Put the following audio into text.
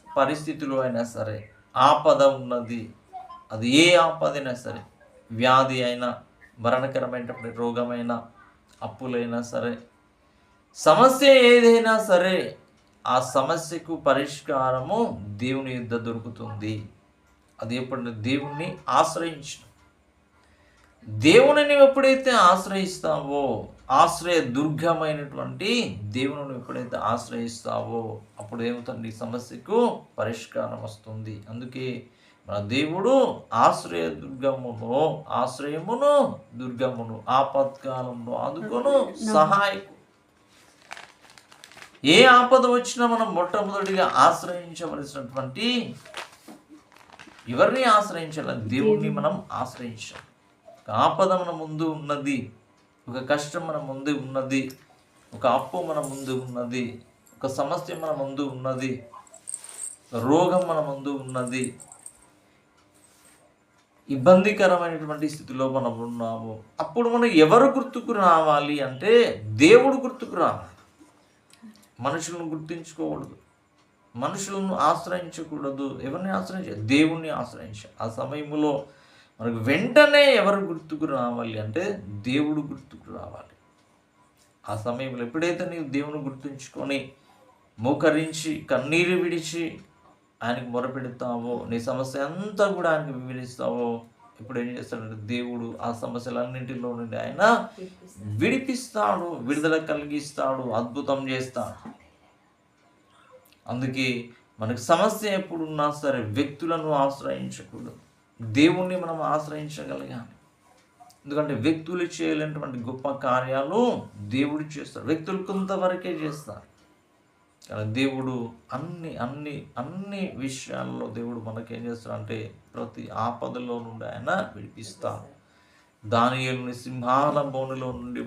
పరిస్థితులు అయినా సరే, ఆపద ఉన్నది, అది ఏ ఆపదైనా సరే, వ్యాధి అయినా, మరణకరమైనటువంటి రోగమైనా, అప్పులైనా సరే, సమస్య ఏదైనా సరే, ఆ సమస్యకు పరిష్కారము దేవుని యొద్ద దొరుకుతుంది. అది ఎప్పుడు దేవుణ్ణి ఆశ్రయించు. దేవుని ఎప్పుడైతే ఆశ్రయిస్తావో, ఆశ్రయ దుర్గమైనటువంటి దేవుని ఎప్పుడైతే ఆశ్రయిస్తావో, అప్పుడు ఏమవుతుంది? నీ సమస్యకు పరిష్కారం వస్తుంది. అందుకే మన దేవుడు ఆశ్రయమును దుర్గమును ఆపత్కాలంలో ఆదుకొను సహాయకు. ఏ ఆపద వచ్చినా మనం మొట్టమొదటిగా ఆశ్రయించవలసినటువంటి ఎవరిని ఆశ్రయించాలి? దేవుణ్ణి మనం ఆశ్రయించాలి. ఒక ఆపద మన ముందు ఉన్నది, ఒక కష్టం మన ముందు ఉన్నది, ఒక అప్పు మన ముందు ఉన్నది, ఒక సమస్య మన ముందు ఉన్నది, రోగం మన ముందు ఉన్నది, ఇబ్బందికరమైనటువంటి స్థితిలో మనం ఉన్నాము. అప్పుడు మనం ఎవరు గుర్తుకు రావాలి అంటే దేవుడు గుర్తుకు రావాలి. మనుషులను గుర్తించుకోకూడదు, మనుషులను ఆశ్రయించకూడదు. ఎవరిని ఆశ్రయించాలి? దేవుణ్ణి ఆశ్రయించాలి. ఆ సమయంలో మనకు వెంటనే ఎవరు గుర్తుకు రావాలి అంటే దేవుడు గుర్తుకు రావాలి. ఆ సమయంలో ఎప్పుడైతే నీవు దేవుని గుర్తుంచుకొని మోకరించి కన్నీరు విడిచి ఆయనకు మొరపెడతావో, నీ సమస్య అంతా కూడా ఆయనకు వివరిస్తావో, ఇప్పుడు ఏం చేస్తాడంటే దేవుడు ఆ సమస్యలన్నింటిలో నుండి ఆయన విడిపిస్తాడు, విడుదల కలిగిస్తాడు, అద్భుతం చేస్తాడు. అందుకే మనకు సమస్య ఎప్పుడున్నా సరే వ్యక్తులను ఆశ్రయించకూడదు, దేవుణ్ణి మనం ఆశ్రయించగలగాలి. ఎందుకంటే వ్యక్తులు చేయలేనటువంటి గొప్ప కార్యాలు దేవుడు చేస్తారు. వ్యక్తులు కొంతవరకే చేస్తారు, కానీ దేవుడు అన్ని విషయాల్లో దేవుడు మనకేం చేస్తాడంటే ప్రతి ఆపదలో నుండి ఆయన విడిపిస్తాడు. దానియేలుని సింహాల బోనులో నుండి